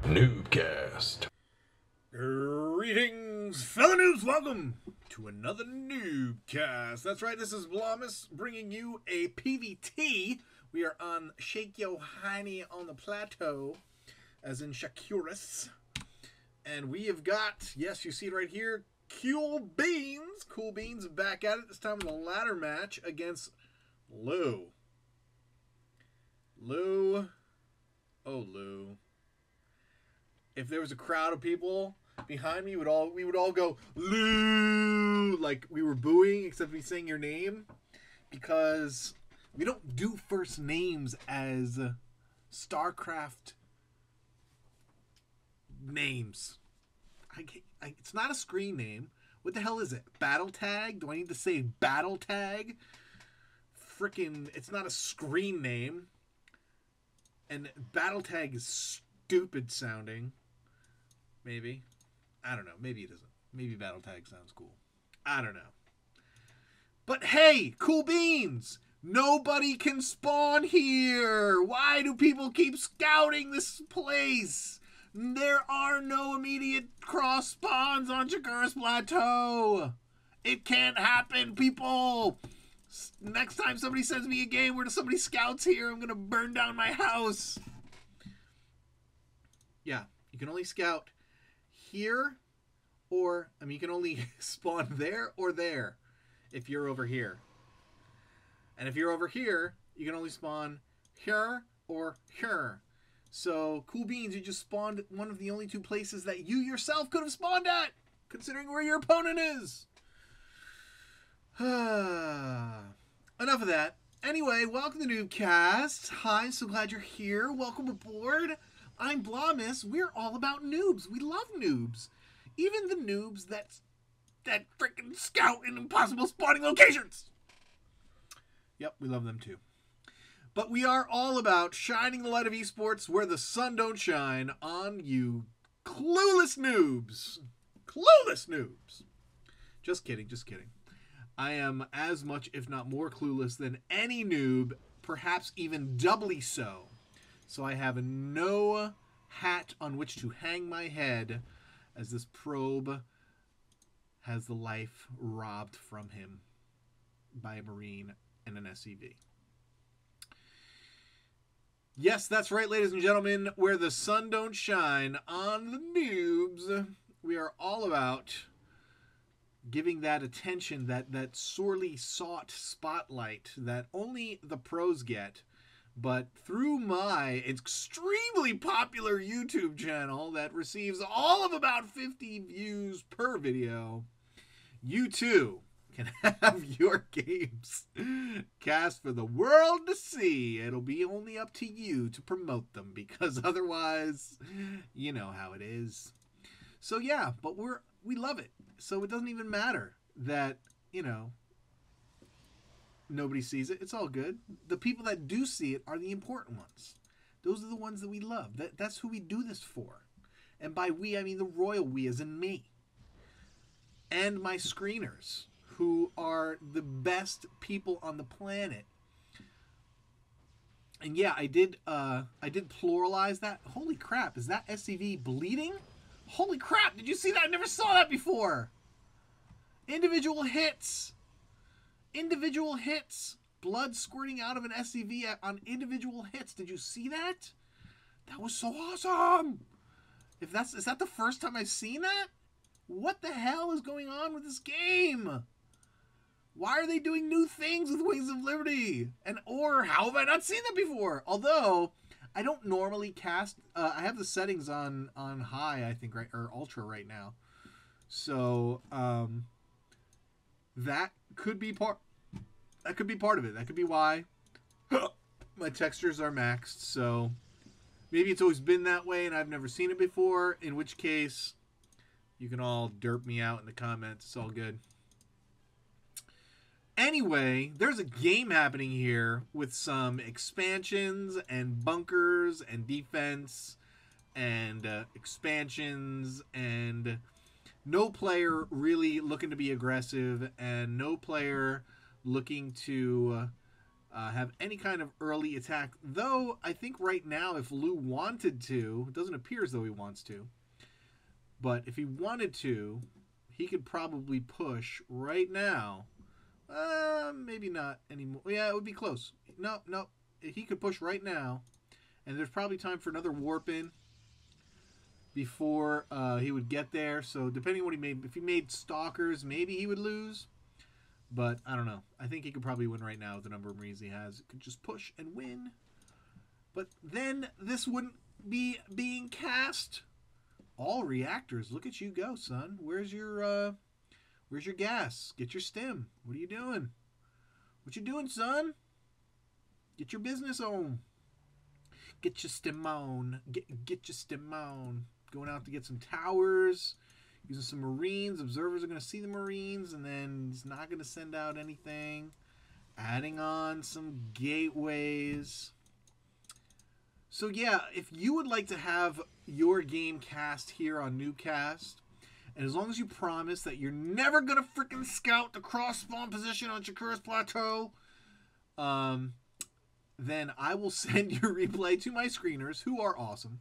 NuubCast. Greetings, fellow noobs. Welcome to another NuubCast. That's right, this is Blomus bringing you a PvT. We are on Shake Yo Heine on the plateau, as in Shakuris. And we have got, yes, you see it right here, Kewl Beans. Cool Beans back at it, this time in a ladder match against Lou. Lou. Oh, Lou. If there was a crowd of people behind me, we would all go, Lou, like we were booing, except we sang your name, because we don't do first names as StarCraft names. It's not a screen name. What the hell is it? Battle tag? Do I need to say battle tag? Frickin', it's not a screen name. And battle tag is stupid sounding. Maybe. I don't know. Maybe it isn't. Maybe battle tag sounds cool. I don't know. But hey, Cool Beans! Nobody can spawn here! Why do people keep scouting this place? There are no immediate cross spawns on Shakuris Plateau! It can't happen, people! Next time somebody sends me a game where somebody scouts here, I'm gonna burn down my house! Yeah, you can only scout here, or, I mean, you can only spawn there or there if you're over here. And if you're over here, you can only spawn here or here. So, Cool Beans, you just spawned one of the only two places that you yourself could have spawned at, considering where your opponent is. Enough of that. Anyway, welcome to NuubCast. Hi, so glad you're here. Welcome aboard. I'm Blomus. We're all about noobs. We love noobs. Even the noobs that freaking scout in impossible spawning locations. Yep, we love them too. But we are all about shining the light of esports where the sun don't shine on you clueless noobs. Clueless noobs. Just kidding, just kidding. I am as much, if not more, clueless than any noob, perhaps even doubly so. So I have no hat on which to hang my head as this probe has the life robbed from him by a Marine and an SCV. Yes, that's right, ladies and gentlemen. Where the sun don't shine on the noobs, we are all about giving that attention, that sorely sought spotlight that only the pros get. But through my extremely popular YouTube channel that receives all of about 50 views per video, you too can have your games cast for the world to see. It'll be only up to you to promote them, because otherwise, you know how it is. So yeah, but we love it. So it doesn't even matter that, you know, nobody sees it. It's all good. The people that do see it are the important ones. Those are the ones that we love. That's who we do this for. And by we, I mean the royal we, as in me. And my screeners, who are the best people on the planet. And yeah, I did pluralize that. Holy crap, is that SCV bleeding? Holy crap, did you see that? I never saw that before. Individual hits. Individual hits. Blood squirting out of an SCV on individual hits. Did you see that? That was so awesome. Is that the first time I've seen that? What the hell is going on with this game? Why are they doing new things with Wings of Liberty? Or how have I not seen that before? Although I don't normally cast. I have the settings on high, I think, right, or ultra right now. So that could be part. That could be part of it. That could be why my textures are maxed. So maybe it's always been that way and I've never seen it before. In which case, you can all derp me out in the comments. It's all good. Anyway, there's a game happening here with some expansions and bunkers and defense and expansions and no player really looking to be aggressive and no player looking to have any kind of early attack. Though, I think right now, if Lu wanted to, it doesn't appear as though he wants to, but if he wanted to, he could probably push right now. Maybe not anymore. Yeah, it would be close. No, no. He could push right now, and there's probably time for another warp in before he would get there. So depending on what he made, if he made Stalkers, maybe he would lose. But I don't know. I think he could probably win right now with the number of Marines he has. Could just push and win. But then this wouldn't be being cast. All reactors. Look at you go, son. Where's your gas? Get your stim. What are you doing? What you doing, son? Get your business on. Get your stim on. Get your stim on. Going out to get some towers. Using some Marines. Observers are going to see the Marines, and then he's not going to send out anything. Adding on some gateways. So yeah, if you would like to have your game cast here on NuubCast, and as long as you promise that you're never going to freaking scout the cross spawn position on Shakura's Plateau, then I will send your replay to my screeners, who are awesome,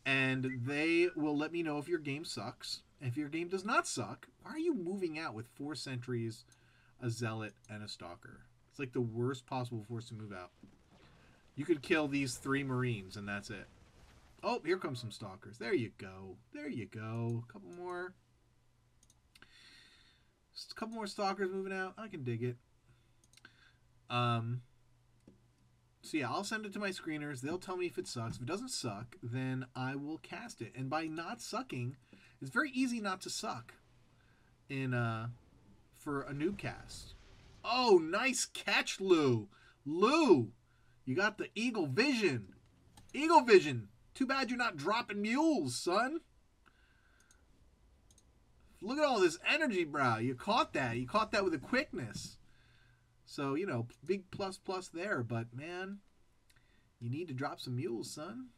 and they will let me know if your game sucks. If your game does not suck, why are you moving out with 4 sentries, a zealot, and a stalker? It's like the worst possible force to move out. You could kill these 3 Marines, and that's it. Oh, here comes some stalkers. There you go. There you go. A couple more. Just a couple more stalkers moving out. I can dig it. So yeah, I'll send it to my screeners. They'll tell me if it sucks. If it doesn't suck, then I will cast it. And by not sucking, it's very easy not to suck in for a NuubCast. Oh, nice catch, Lu. Lu, you got the Eagle Vision. Eagle Vision. Too bad you're not dropping mules, son. Look at all this energy, bro. You caught that. You caught that with a quickness. So, you know, big plus there. But, man, you need to drop some mules, son.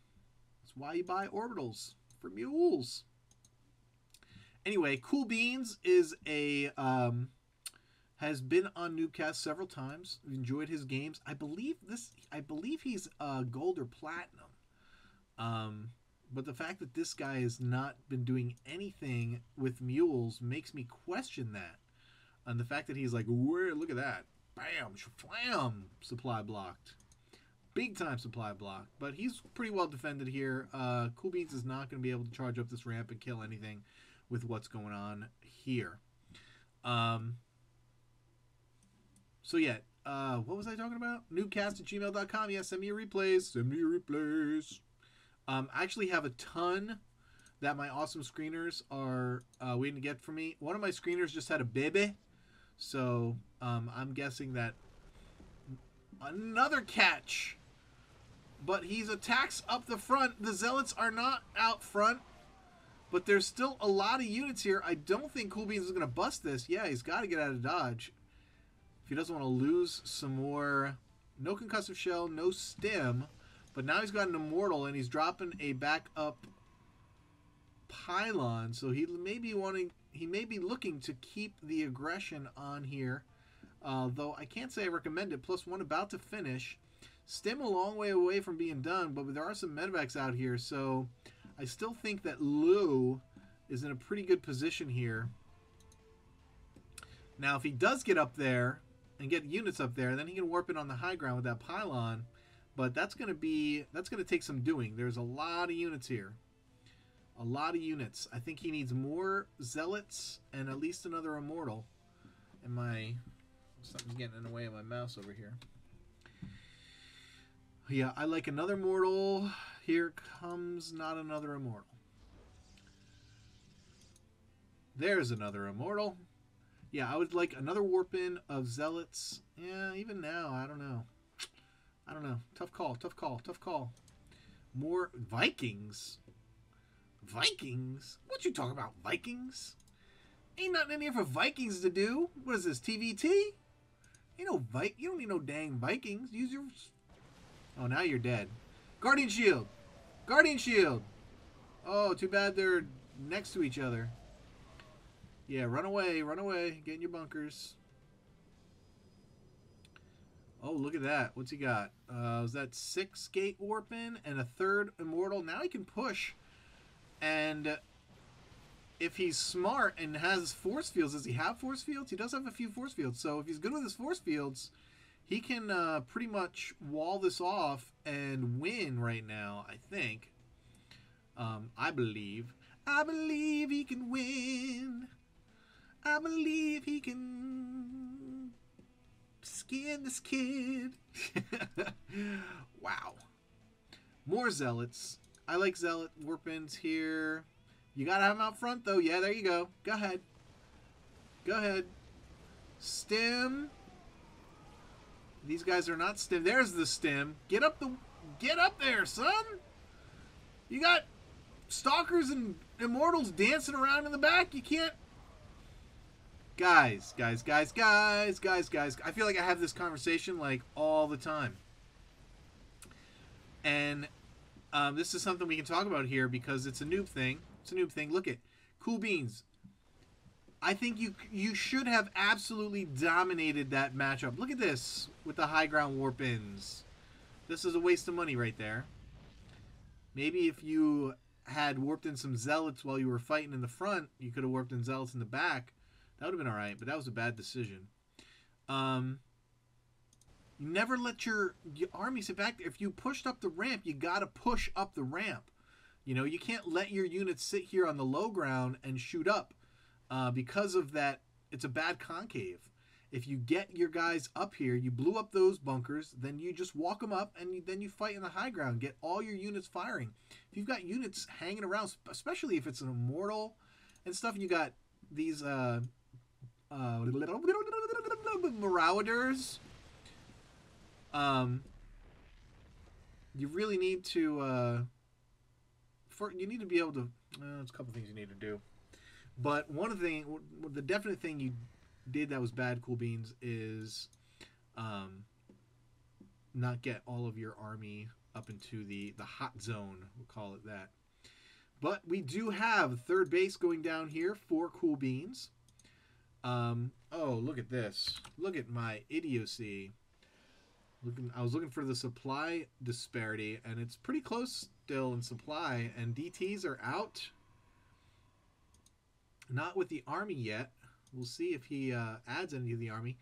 That's why you buy orbitals, for mules. Anyway, Cool Beans is a has been on NuubCast several times. We've enjoyed his games. I believe he's gold or platinum. But the fact that this guy has not been doing anything with mules makes me question that. And the fact that he's like, where? Look at that. Bam, flam, supply blocked. Big time supply blocked. But he's pretty well defended here. Cool Beans is not going to be able to charge up this ramp and kill anything with what's going on here. So yeah, what was I talking about? NuubCast@gmail.com. Yeah, send me your replays. Send me your replays. I actually have a ton that my awesome screeners are waiting to get from me. One of my screeners just had a baby. So I'm guessing that another catch. But he's attacks up the front. The Zealots are not out front. But there's still a lot of units here. I don't think Cool Beans is going to bust this. Yeah, he's got to get out of dodge. If he doesn't want to lose some more. No concussive shell, no stim. But now he's got an immortal and he's dropping a backup pylon. So he may be looking to keep the aggression on here. Though I can't say I recommend it. +1 about to finish. Stim a long way away from being done. But there are some medevacs out here. So I still think that Lu is in a pretty good position here. Now, if he does get up there and get units up there, then he can warp in on the high ground with that pylon. But that's going to take some doing. There's a lot of units here. A lot of units. I think he needs more zealots and at least another immortal. And something's getting in the way of my mouse over here. Yeah, I like another mortal. Here comes not another immortal. There's another immortal. Yeah, I would like another warp in of zealots. Yeah, even now, I don't know. I don't know. Tough call, tough call, tough call. More Vikings? Vikings? What you talking about, Vikings? Ain't nothing in here for Vikings to do. What is this, TvT? Ain't no you don't need no dang Vikings. Use your... Oh, now you're dead. Guardian Shield. Guardian Shield. Oh, too bad they're next to each other. Yeah, run away, run away. Get in your bunkers. Oh, look at that. What's he got? Was that 6 gate warping and a 3rd immortal? Now he can push. And if he's smart and has force fields, does he have force fields? He does have a few force fields. So if he's good with his force fields, he can pretty much wall this off and win right now, I think. I believe. I believe he can win. I believe he can skin this kid. Wow. More zealots. I like zealot warpins here. You gotta have them out front, though. Yeah, there you go. Go ahead. Go ahead. Stem. These guys are not stem. There's the stem. Get up there, son. You got stalkers and immortals dancing around in the back. You can't. Guys. I feel like I have this conversation like all the time. And this is something we can talk about here because it's a noob thing. It's a noob thing. Look at Cool Beans. I think you should have absolutely dominated that matchup. Look at this with the high ground warp-ins. This is a waste of money right there. Maybe if you had warped in some zealots while you were fighting in the front, you could have warped in zealots in the back. That would have been alright, but that was a bad decision. You never let your army sit back. If you pushed up the ramp, you got to push up the ramp. You know, you can't let your units sit here on the low ground and shoot up. Because of that, it's a bad concave. If you get your guys up here, you blew up those bunkers, then you just walk them up, and then you fight in the high ground. Get all your units firing. If you've got units hanging around, especially if it's an immortal and stuff, and you got these marauders, you really need to you need to be able to. There's a couple things you need to do. But the definite thing you did that was bad, Cool Beans, is not get all of your army up into the hot zone. We'll call it that. But we do have third base going down here for Cool Beans. Oh, look at this. Look at my idiocy. I was looking for the supply disparity, and it's pretty close still in supply, and DTs are out. Not with the army yet. We'll see if he adds any to the army.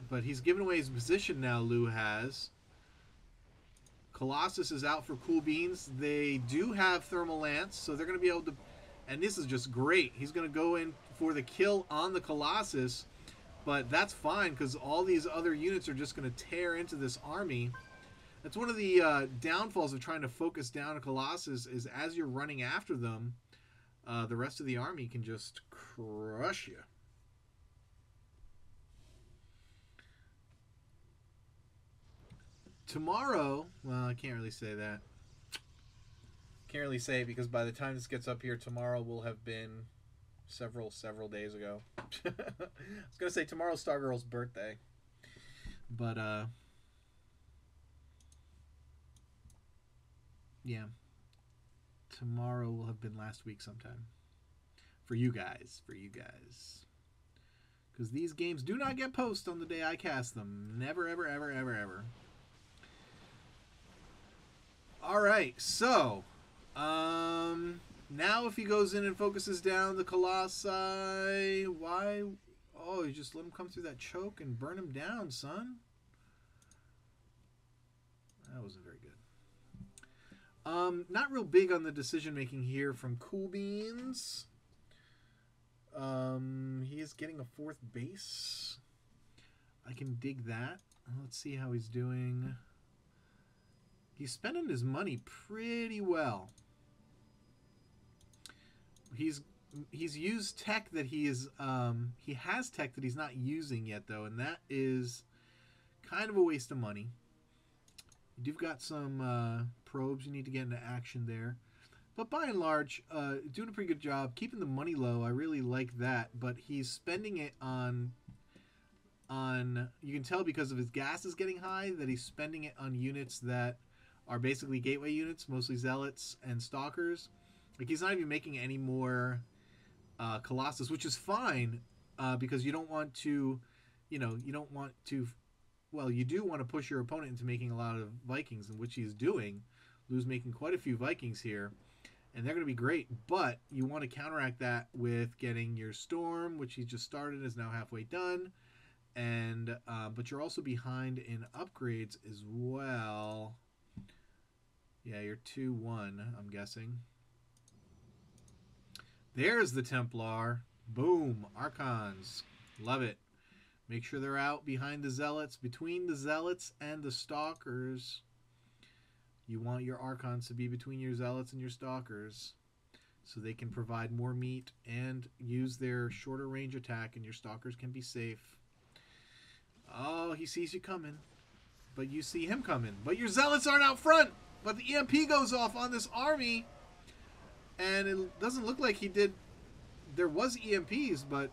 But he's given away his position now, Lou has. Colossus is out for Cool Beans. They do have Thermal Lance, so they're going to be able to... And this is just great. He's going to go in for the kill on the Colossus. But that's fine, because all these other units are just going to tear into this army. That's one of the downfalls of trying to focus down a Colossus, is as you're running after them, the rest of the army can just crush you. Tomorrow, well, I can't really say that. Can't really say, because by the time this gets up here, tomorrow will have been several days ago. I was going to say tomorrow's Stargirl's birthday. But, yeah. Tomorrow will have been last week sometime. For you guys. Because these games do not get posted on the day I cast them. Never, ever, ever, ever, ever. Alright, so... now if he goes in and focuses down the Colossi... Why... Oh, you just let him come through that choke and burn him down, son. That wasn't very good. Not real big on the decision making here from Cool Beans. He is getting a fourth base. I can dig that. Let's see how he's doing. He's spending his money pretty well. He's used tech that he has tech that he's not using yet, though, and that is kind of a waste of money. You've got some probes you need to get into action there. But by and large, doing a pretty good job. Keeping the money low, I really like that. But he's spending it on... You can tell because of his gas is getting high that he's spending it on units that are basically gateway units, mostly zealots and stalkers. Like, he's not even making any more Colossus, which is fine because you don't want to you know, you don't want to, well, you do want to push your opponent into making a lot of Vikings, in which he's doing. Lou's making quite a few Vikings here, and they're going to be great, but you want to counteract that with getting your Storm, which he just started, is now halfway done, and but you're also behind in upgrades as well. Yeah, you're 2-1, I'm guessing. There's the Templar. Boom. Archons. Love it. Make sure they're out behind the Zealots. Between the Zealots and the Stalkers. You want your Archons to be between your Zealots and your Stalkers, so they can provide more meat and use their shorter range attack, and your Stalkers can be safe. Oh, he sees you coming. But you see him coming. But your Zealots aren't out front. But the EMP goes off on this army. And it doesn't look like he did. There was EMPs, but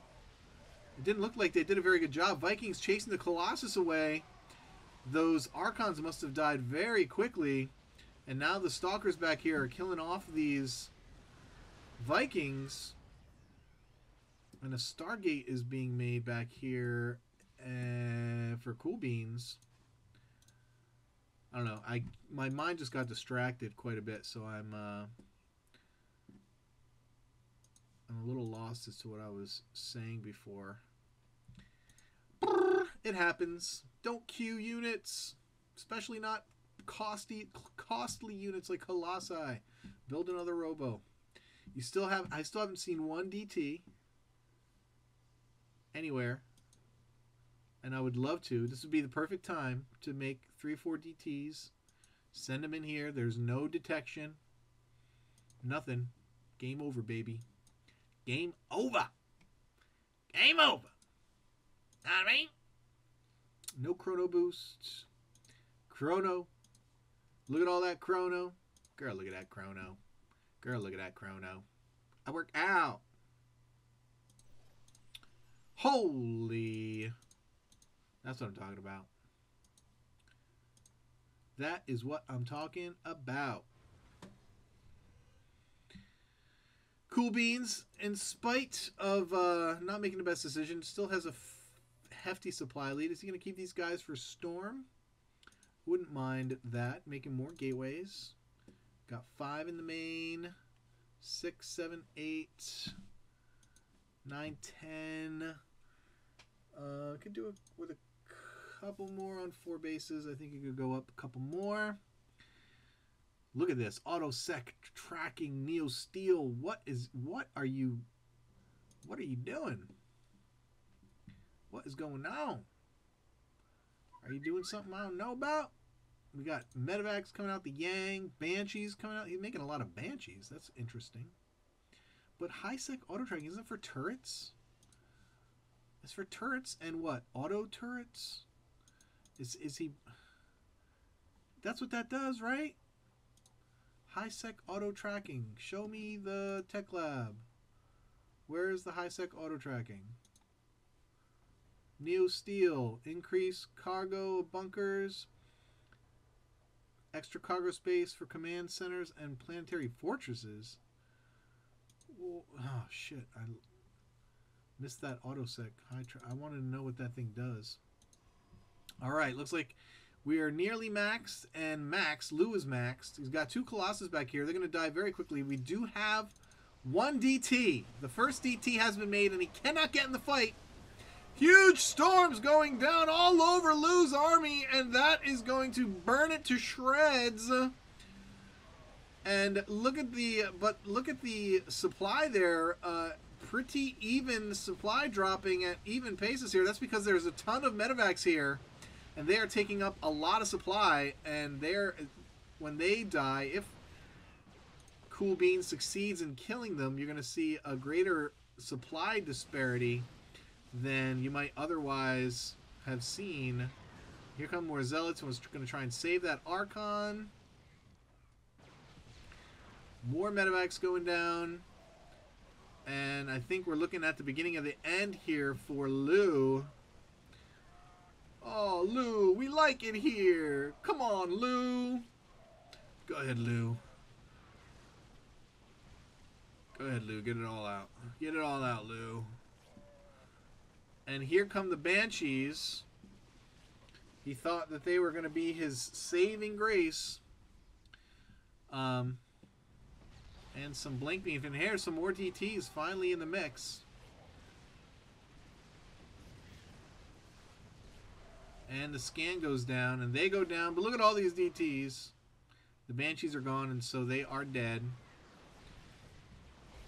it didn't look like they did a very good job. Vikings chasing the Colossus away. Those Archons must have died very quickly. And now the Stalkers back here are killing off these Vikings. And a Stargate is being made back here for Cool Beans. I don't know. My mind just got distracted quite a bit, so I'm a little lost as to what I was saying before. It happens. Don't queue units, especially not costly units like Colossi. Build another Robo. I still haven't seen one DT anywhere, and I would love to. This would be the perfect time to make 3 or 4 DTs. Send them in here. There's no detection. Nothing. Game over, baby. Game over. Game over. All right. No chrono boosts. Chrono. Look at all that chrono. Girl, look at that chrono. Girl, look at that chrono. I work out. Holy. That's what I'm talking about. That is what I'm talking about. Cool Beans, in spite of not making the best decision, still has a hefty supply lead. Is he going to keep these guys for Storm? Wouldn't mind that. Making more gateways. Got 5 in the main. 6, 7, 8, 9, 10. Could do it with a couple more on 4 bases. I think it could go up a couple more. Look at this. Auto sec tracking Neo Steel. What are you doing? What is going on? Are you doing something I don't know about? We got Medivacs coming out, the Yang, Banshees coming out. He's making a lot of Banshees. That's interesting. But high sec auto tracking, isn't it for turrets? It's for turrets and what? Auto turrets? Is he? That's what that does, right? High sec auto tracking. Show me the tech lab. Where is the high sec auto tracking? Neo Steel. Increase cargo bunkers. Extra cargo space for command centers and planetary fortresses. Oh shit! I missed that autosec. I wanted to know what that thing does. All right, looks like we are nearly maxed, and Lou is maxed. He's got 2 Colossus back here. They're going to die very quickly. We do have 1 DT. The first DT has been made, and he cannot get in the fight. Huge storms going down all over Lou's army, and that is going to burn it to shreds. And look at the supply there. Pretty even supply dropping at even paces here. That's because there's a ton of medevacs here, and they are taking up a lot of supply. And when they die, if Cool Beans succeeds in killing them, you're going to see a greater supply disparity than you might otherwise have seen. Here come more Zealots, and was going to try and save that Archon. More medevacs going down. And I think we're looking at the beginning of the end here for Lou. Oh, Lou, we like it here. Come on, Lou. Go ahead, Lou. Go ahead, Lou. Get it all out. Get it all out, Lou. And here come the Banshees. He thought that they were going to be his saving grace. And some Blink Beam. And here, some more DTs finally in the mix. And the scan goes down, and they go down. But look at all these DTs. The Banshees are gone, and so they are dead.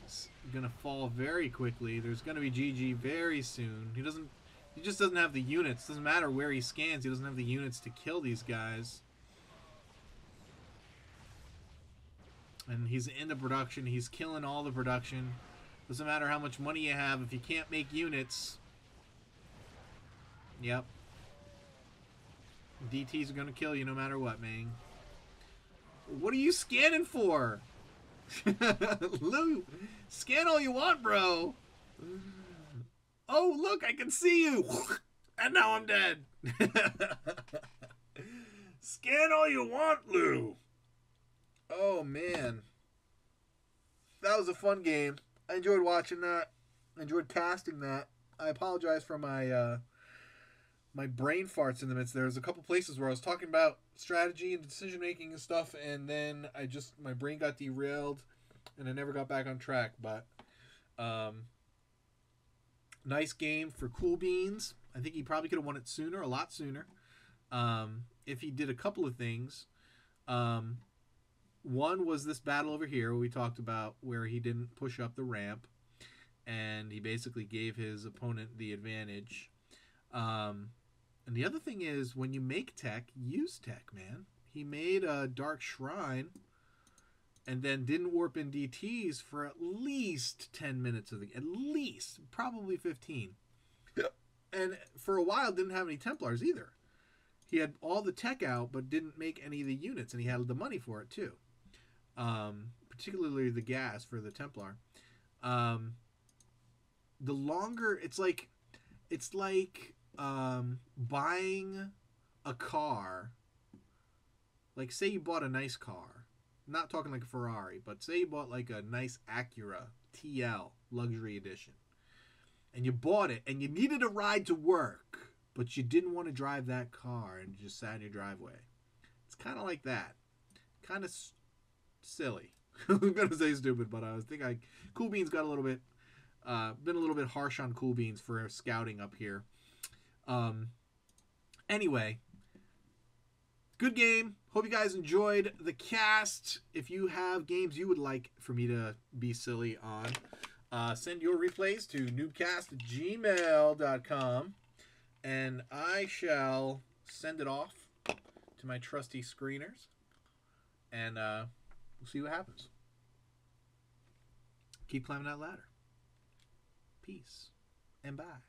It's going to fall very quickly. There's going to be GG very soon. He just doesn't have the units. Doesn't matter where he scans. He doesn't have the units to kill these guys. And he's into production. He's killing all the production. Doesn't matter how much money you have. If you can't make units. Yep. DTs are going to kill you no matter what, man. What are you scanning for? Lou, scan all you want, bro. Oh, look, I can see you. And now I'm dead. Scan all you want, Lou. Oh, man. That was a fun game. I enjoyed watching that. I enjoyed casting that. I apologize for my my brain farts in the midst. There was a couple places where I was talking about strategy and decision making and stuff, and then my brain got derailed and I never got back on track. But nice game for Cool Beans. I think he probably could have won it sooner, a lot sooner, if he did a couple of things. One was this battle over here we talked about, where he didn't push up the ramp and he basically gave his opponent the advantage. And the other thing is, when you make tech, use tech, man. He made a Dark Shrine and then didn't warp in DTs for at least 10 minutes of the... At least. Probably 15. And for a while, didn't have any Templars either. He had all the tech out, but didn't make any of the units, and he had the money for it, too. Particularly the gas for the Templar. The longer... It's like buying a car. Like, say you bought a nice car. I'm not talking like a Ferrari, but say you bought like a nice Acura TL luxury edition. And you bought it and you needed a ride to work, but you didn't want to drive that car and you just sat in your driveway. It's kind of like that. Kind of silly. I'm going to say stupid, but I was thinking Cool Beans got a little bit been a little bit harsh on Cool Beans for scouting up here. Anyway, good game. Hope you guys enjoyed the cast. If you have games you would like for me to be silly on, send your replays to NuubCast@gmail.com, and I shall send it off to my trusty screeners, and we'll see what happens. Keep climbing that ladder. Peace and bye.